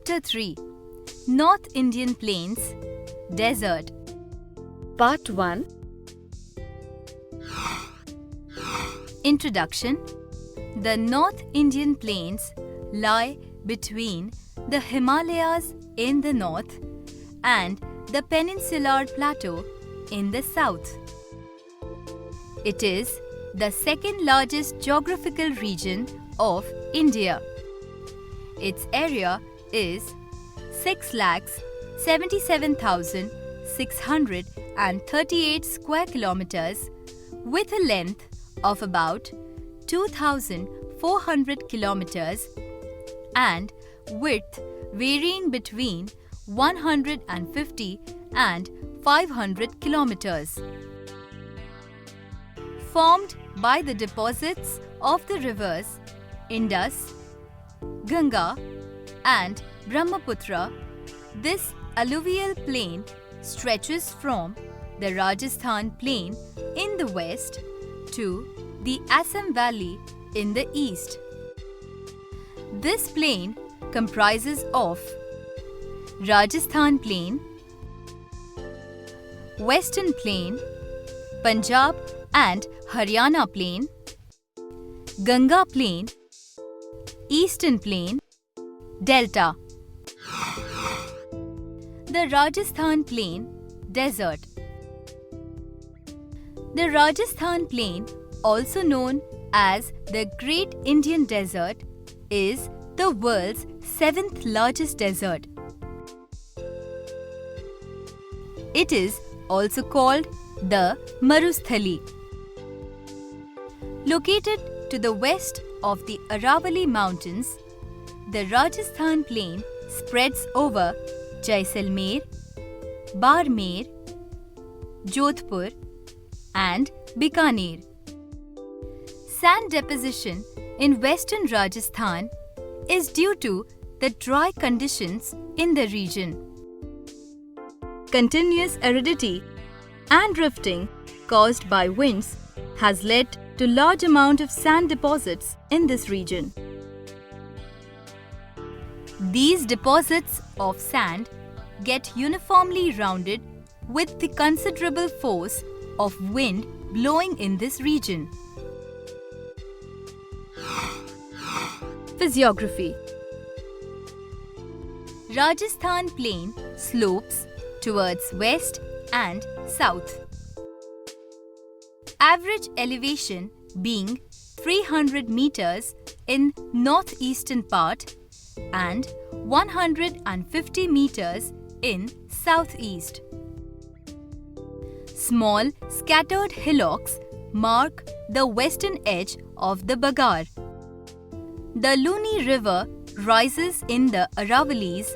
Chapter 3 North Indian Plains Desert. Part 1. Introduction. The North Indian Plains lie between the Himalayas in the north and the Peninsular Plateau in the south. It is the second largest geographical region of India. Its area is 6,77,638 square kilometers with a length of about 2,400 kilometers and width varying between 150 and 500 kilometers. Formed by the deposits of the rivers Indus, Ganga and Brahmaputra, this alluvial plain stretches from the Rajasthan Plain in the west to the Assam Valley in the east. This plain comprises of Rajasthan Plain, Western Plain, Punjab and Haryana Plain, Ganga Plain, Eastern Plain, Delta. The Rajasthan Plain Desert. The Rajasthan Plain, also known as the Great Indian Desert, is the world's seventh largest desert. It is also called the Marusthali. Located to the west of the Aravalli Mountains, the Rajasthan Plain spreads over Jaisalmer, Barmer, Jodhpur and Bikaner. Sand deposition in western Rajasthan is due to the dry conditions in the region. Continuous aridity and drifting caused by winds has led to large amount of sand deposits in this region. These deposits of sand get uniformly rounded with the considerable force of wind blowing in this region. Physiography. Rajasthan Plain slopes towards west and south. Average elevation being 300 meters in northeastern part and 150 meters in southeast. Small scattered hillocks mark the western edge of the Bagar. The Luni River rises in the Aravallis,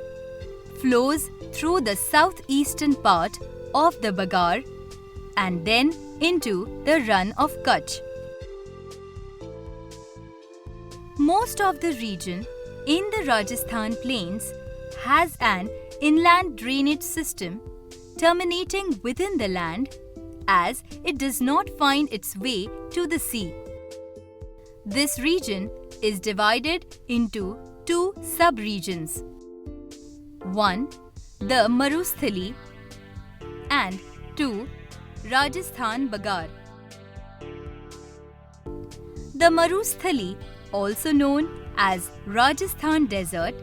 flows through the southeastern part of the Bagar and then into the run of Kutch. Most of the region in the Rajasthan Plains has an inland drainage system terminating within the land as it does not find its way to the sea. This region is divided into two sub-regions. One, the Marusthali, and two, Rajasthan Bagar. The Marusthali, also known as Rajasthan Desert,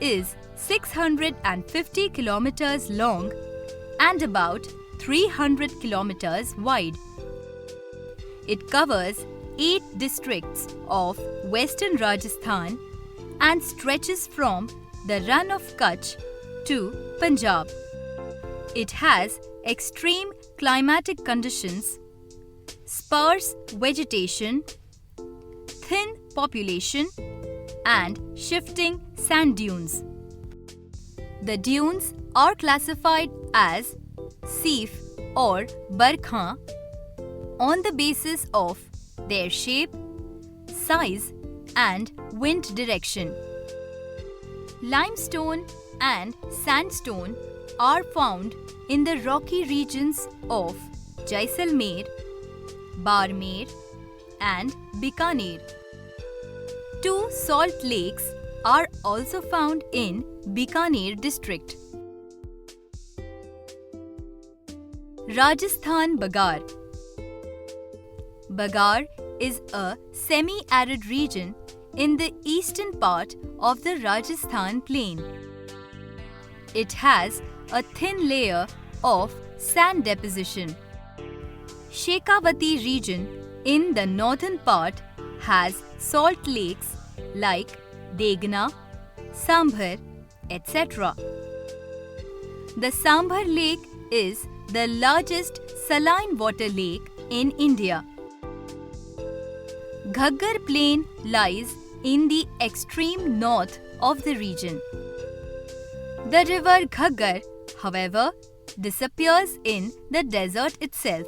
is 650 kilometers long and about 300 kilometers wide. It covers 8 districts of western Rajasthan and stretches from the run of Kutch to Punjab. It has extreme climatic conditions, sparse vegetation, thin population and shifting sand dunes. The dunes are classified as Seef or Barkha on the basis of their shape, size and wind direction. Limestone and sandstone are found in the rocky regions of Jaisalmer, Barmer and Bikaner. 2 salt lakes are also found in Bikaner district. Rajasthan Bagar. Bagar is a semi-arid region in the eastern part of the Rajasthan plain. It has a thin layer of sand deposition. Shekhawati region in the northern part has salt lakes like Degna, Sambhar, etc. The Sambhar lake is the largest saline water lake in India. Ghaggar plain lies in the extreme north of the region. The river Ghaggar, however, disappears in the desert itself.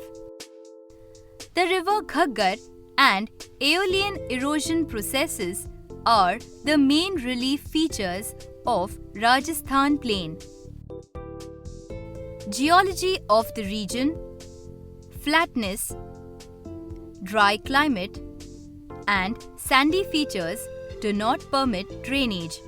The river Ghaggar and aeolian erosion processes are the main relief features of Rajasthan plain. Geology of the region: flatness, dry climate, and sandy features do not permit drainage.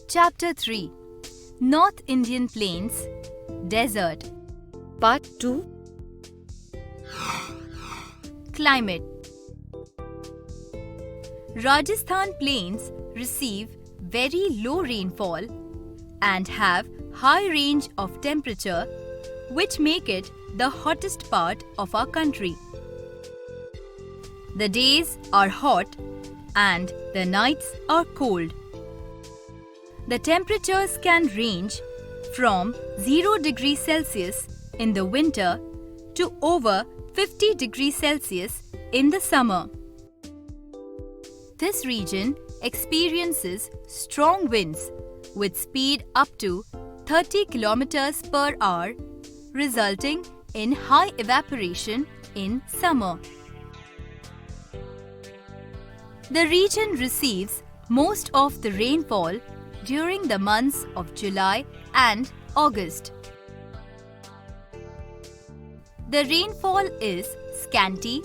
Chapter 3: North Indian Plains, Desert. Part 2. Climate. Rajasthan plains receive very low rainfall and have high range of temperature, which make it the hottest part of our country. The days are hot and the nights are cold. The temperatures can range from 0 degrees Celsius in the winter to over 50 degrees Celsius in the summer. This region experiences strong winds with speed up to 30 kilometers per hour, resulting in high evaporation in summer. The region receives most of the rainfall during the months of July and August. The rainfall is scanty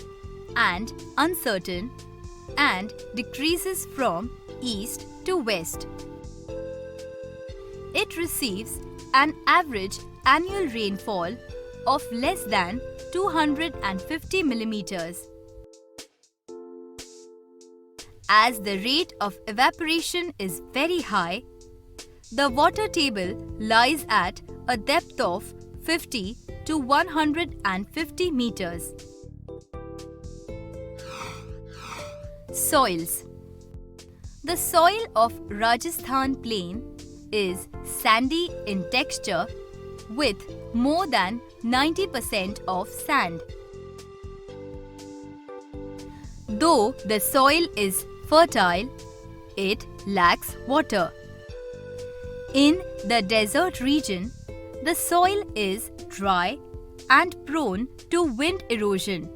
and uncertain and decreases from east to west. It receives an average annual rainfall of less than 250 millimeters. As the rate of evaporation is very high, the water table lies at a depth of 50 to 150 meters. Soils. The soil of Rajasthan plain is sandy in texture with more than 90% of sand. Though the soil is fertile, it lacks water. In the desert region, the soil is dry and prone to wind erosion.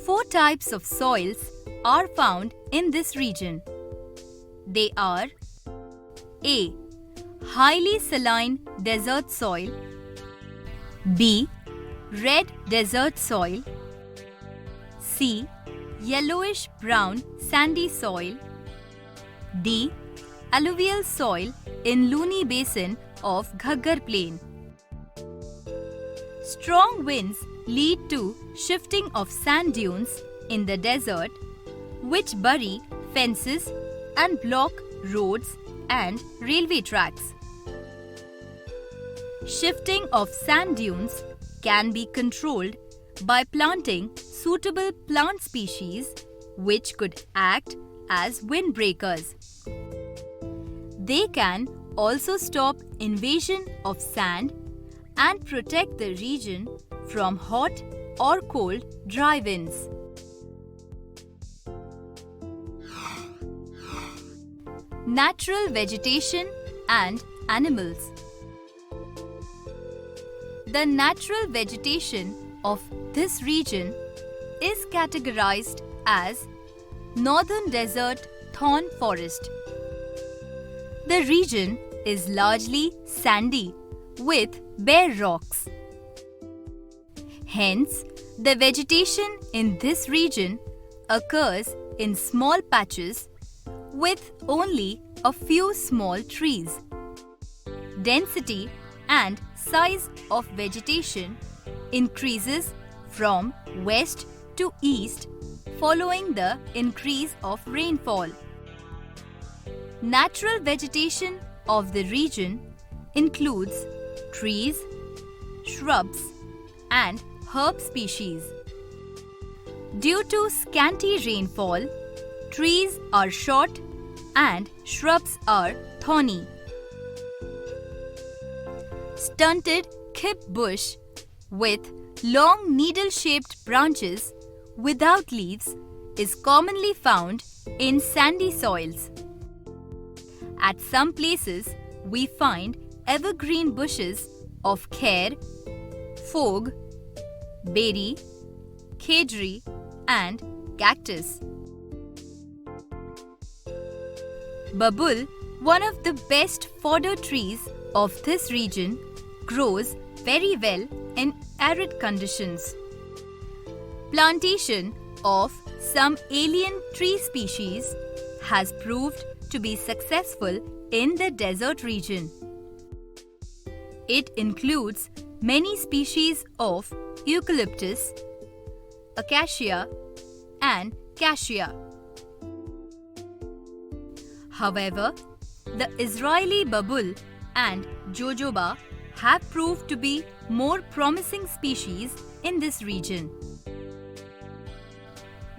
4 types of soils are found in this region. They are: A. Highly saline desert soil. B. Red desert soil. C. Yellowish brown sandy soil. D. Alluvial soil in Luni basin of Ghaggar plain. Strong winds lead to shifting of sand dunes in the desert, which bury fences and block roads and railway tracks. Shifting of sand dunes can be controlled by planting suitable plant species which could act as windbreakers. They can also stop invasion of sand and protect the region from hot or cold dry winds. Natural vegetation and animals. The natural vegetation of this region is categorized as Northern Desert Thorn Forest. The region is largely sandy with bare rocks. Hence, the vegetation in this region occurs in small patches with only a few small trees. Density and size of vegetation increases from west to east following the increase of rainfall. Natural vegetation of the region includes trees, shrubs, and herb species. Due to scanty rainfall, trees are short and shrubs are thorny. Stunted khip bush with long needle-shaped branches without leaves is commonly found in sandy soils. At some places, we find evergreen bushes of kher, phog, berry, khedri, and cactus. Babul, one of the best fodder trees of this region, grows very well in arid conditions. Plantation of some alien tree species has proved to be successful in the desert region. It includes many species of eucalyptus, acacia, and cassia. However, the Israeli babul and jojoba have proved to be more promising species in this region.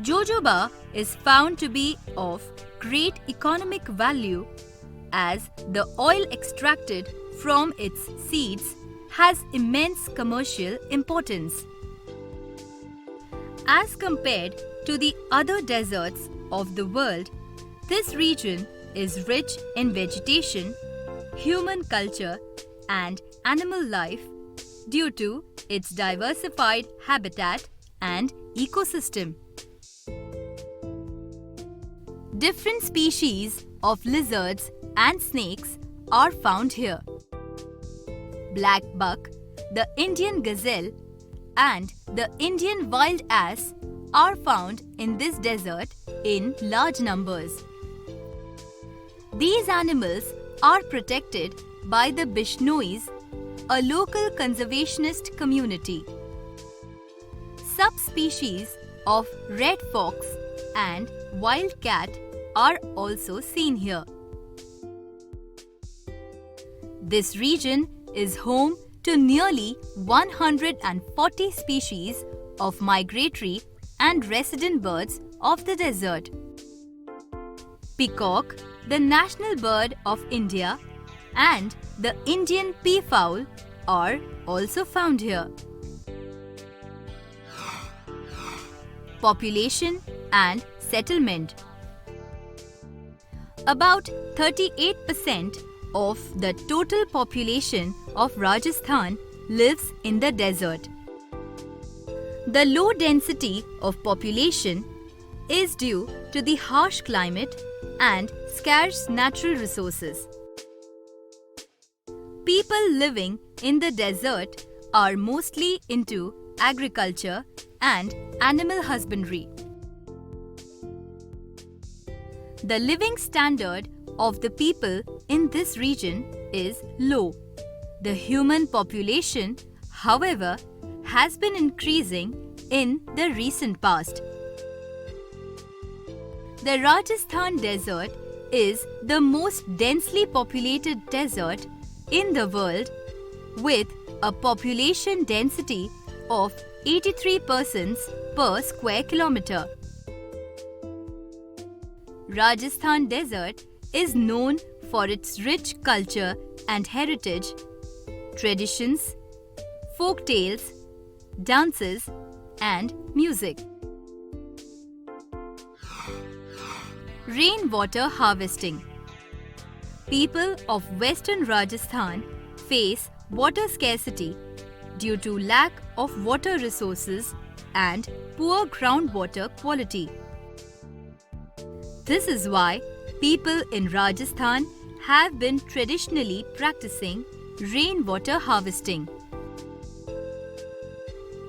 Jojoba is found to be of great economic value as the oil extracted from its seeds has immense commercial importance. As compared to the other deserts of the world, this region is rich in vegetation, human culture, and animal life due to its diversified habitat and ecosystem. Different species of lizards and snakes are found here. Black buck, the Indian gazelle, and the Indian wild ass are found in this desert in large numbers. These animals are protected by the Bishnois, a local conservationist community. Subspecies of red fox and wild cat are also seen here. This region is home to nearly 140 species of migratory and resident birds of the desert. Peacock, the national bird of India, and the Indian peafowl are also found here. Population and settlement. About 38% of the total population of Rajasthan lives in the desert. The low density of population is due to the harsh climate and scarce natural resources. People living in the desert are mostly into agriculture and animal husbandry. The living standard of the people in this region is low. The human population, however, has been increasing in the recent past. The Rajasthan desert is the most densely populated desert in the world with a population density of 83 persons per square kilometer. Rajasthan desert is known for its rich culture and heritage, traditions, folk tales, dances, and music. Rainwater harvesting. People of Western Rajasthan face water scarcity due to lack of water resources and poor groundwater quality. This is why people in Rajasthan have been traditionally practicing rainwater harvesting.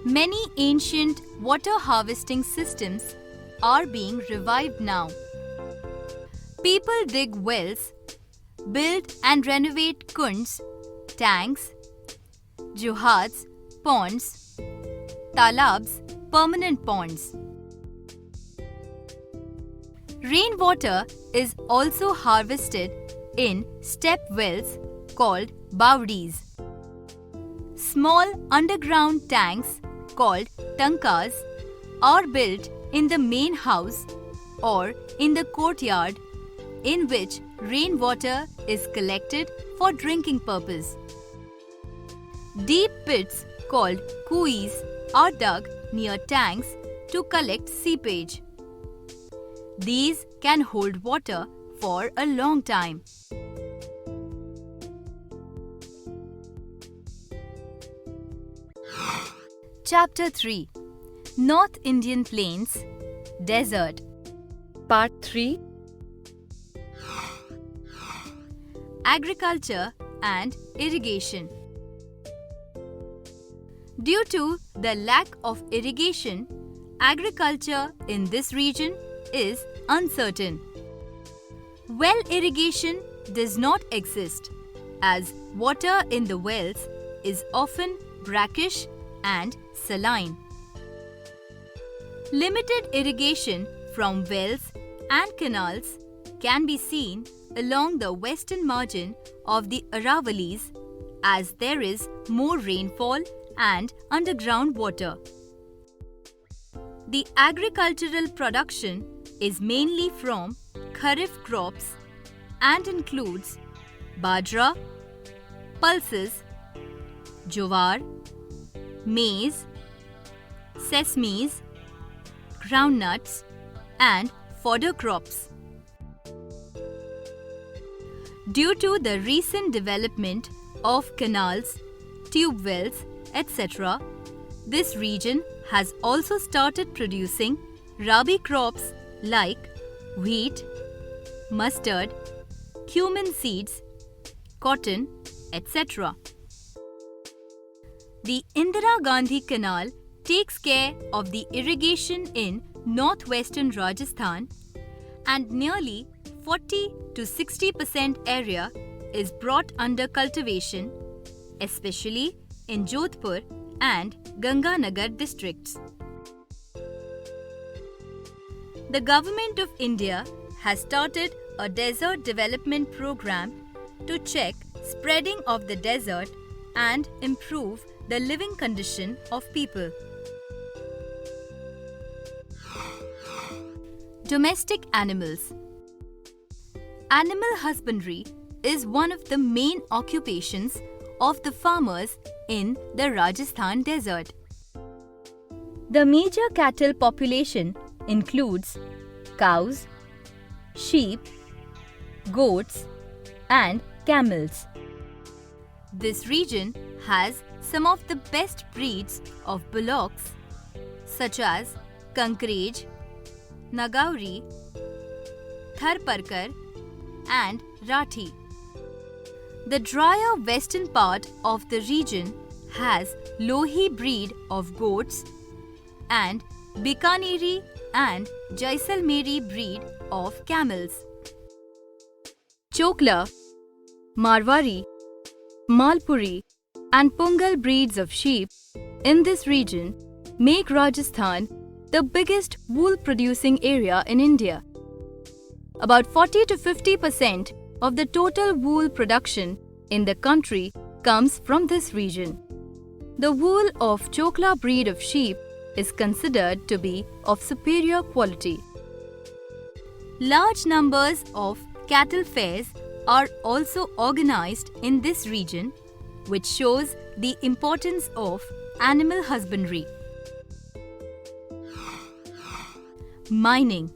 Many ancient water harvesting systems are being revived now. People dig wells, build and renovate kunds, tanks, juhads, ponds, talabs, permanent ponds. Rainwater is also harvested in step wells called bawdis. Small underground tanks called tankas are built in the main house or in the courtyard, in which rainwater is collected for drinking purpose. Deep pits called kuis are dug near tanks to collect seepage. These can hold water for a long time. Chapter 3: North Indian Plains, Desert. Part 3. Agriculture and irrigation. Due to the lack of irrigation, agriculture in this region is uncertain. Well irrigation does not exist, as water in the wells is often brackish and saline. Limited irrigation from wells and canals can be seen along the western margin of the Aravalis, as there is more rainfall and underground water. The agricultural production is mainly from kharif crops and includes bajra, pulses, jowar, maize, sesames, groundnuts, and fodder crops. Due to the recent development of canals, tube wells, etc., this region has also started producing rabi crops like wheat, mustard, cumin seeds, cotton, etc. The Indira Gandhi Canal takes care of the irrigation in northwestern Rajasthan, and nearly 40 to 60% area is brought under cultivation, especially in Jodhpur and Ganganagar districts. The Government of India has started a desert development program to check spreading of the desert and improve the living condition of people. Domestic animals. Animal husbandry is one of the main occupations of the farmers in the Rajasthan desert. The major cattle population includes cows, sheep, goats, and camels. This region has some of the best breeds of bullocks, such as Kankrej, Nagauri, Tharparkar, and Rathi. The drier western part of the region has Lohi breed of goats and Bikaneri and Jaisalmeri breed of camels. Chokla, Marwari, Malpuri, and Pungal breeds of sheep in this region make Rajasthan the biggest wool producing area in India. About 40 to 50% of the total wool production in the country comes from this region. The wool of Chokla breed of sheep is considered to be of superior quality. Large numbers of cattle fairs are also organized in this region, which shows the importance of animal husbandry. Mining.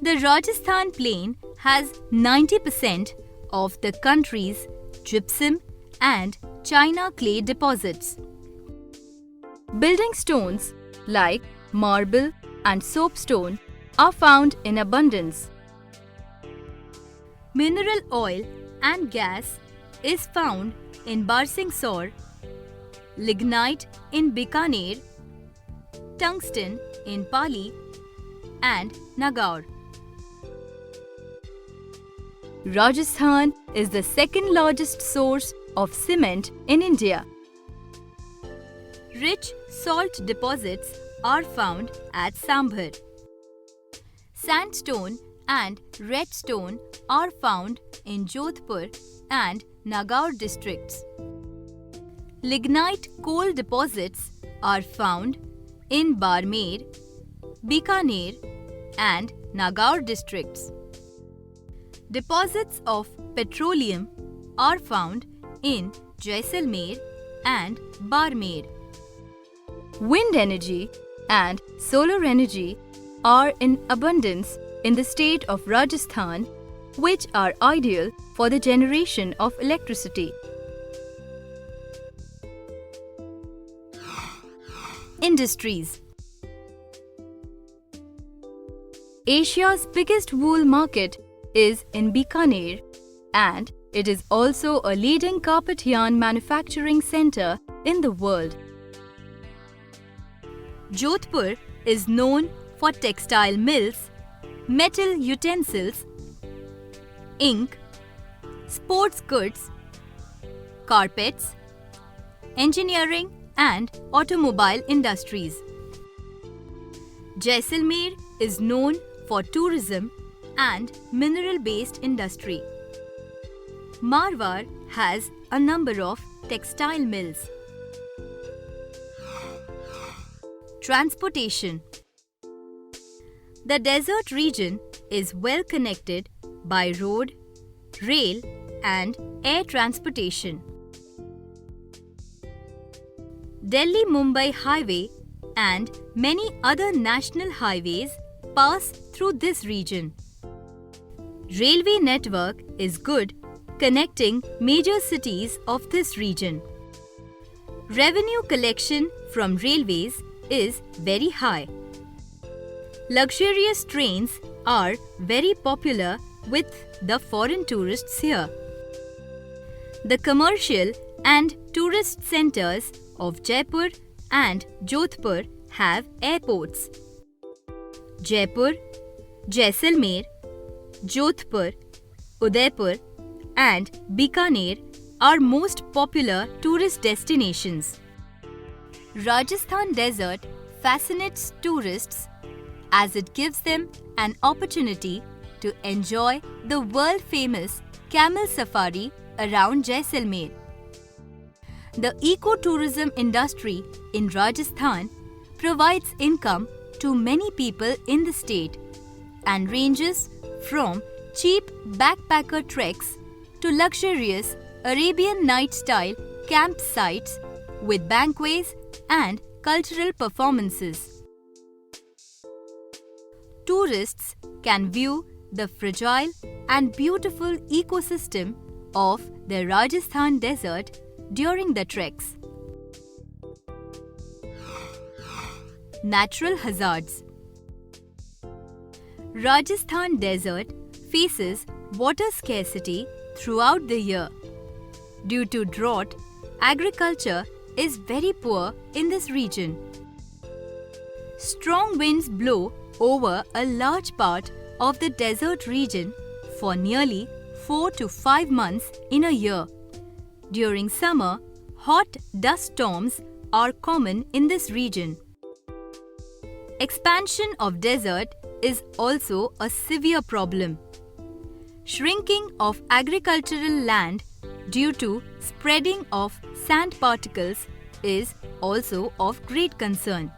The Rajasthan plain has 90% of the country's gypsum and china clay deposits. Building stones like marble and soapstone are found in abundance. Mineral oil and gas is found in Barsingsore, lignite in Bikaner, tungsten in Pali, and Nagaur. Rajasthan is the second largest source of cement in India. Rich salt deposits are found at Sambhar. Sandstone and redstone are found in Jodhpur and Nagaur districts. Lignite coal deposits are found in Barmer, Bikaner, and Nagaur districts. Deposits of petroleum are found in Jaisalmer and Barmer. Wind energy and solar energy are in abundance in the state of Rajasthan, which are ideal for the generation of electricity. Industries. Asia's biggest wool market is in Bikaner, and it is also a leading carpet yarn manufacturing center in the world. Jodhpur is known for textile mills, metal utensils, ink, sports goods, carpets, engineering and automobile industries. Jaisalmer is known for tourism and mineral-based industry. Marwar has a number of textile mills. Transportation. The desert region is well connected by road, rail and air transportation. Delhi-Mumbai Highway and many other national highways pass through this region. Railway network is good, connecting major cities of this region. Revenue collection from railways is very high. Luxurious trains are very popular with the foreign tourists here. The commercial and tourist centers of Jaipur and Jodhpur have airports. Jaipur, Jaisalmer, Jodhpur, Udaipur and Bikaner are most popular tourist destinations. Rajasthan desert fascinates tourists as it gives them an opportunity to enjoy the world-famous camel safari around Jaisalmer. The ecotourism industry in Rajasthan provides income to many people in the state and ranges from cheap backpacker treks to luxurious Arabian Night-style campsites with banquets and cultural performances. Tourists can view the fragile and beautiful ecosystem of the Rajasthan desert during the treks. Natural hazards. Rajasthan desert faces water scarcity throughout the year. Due to drought, agriculture is very poor in this region. Strong winds blow over a large part of the desert region for nearly 4 to 5 months in a year. During summer, hot dust storms are common in this region. Expansion of desert is also a severe problem. Shrinking of agricultural land due to spreading of sand particles is also of great concern.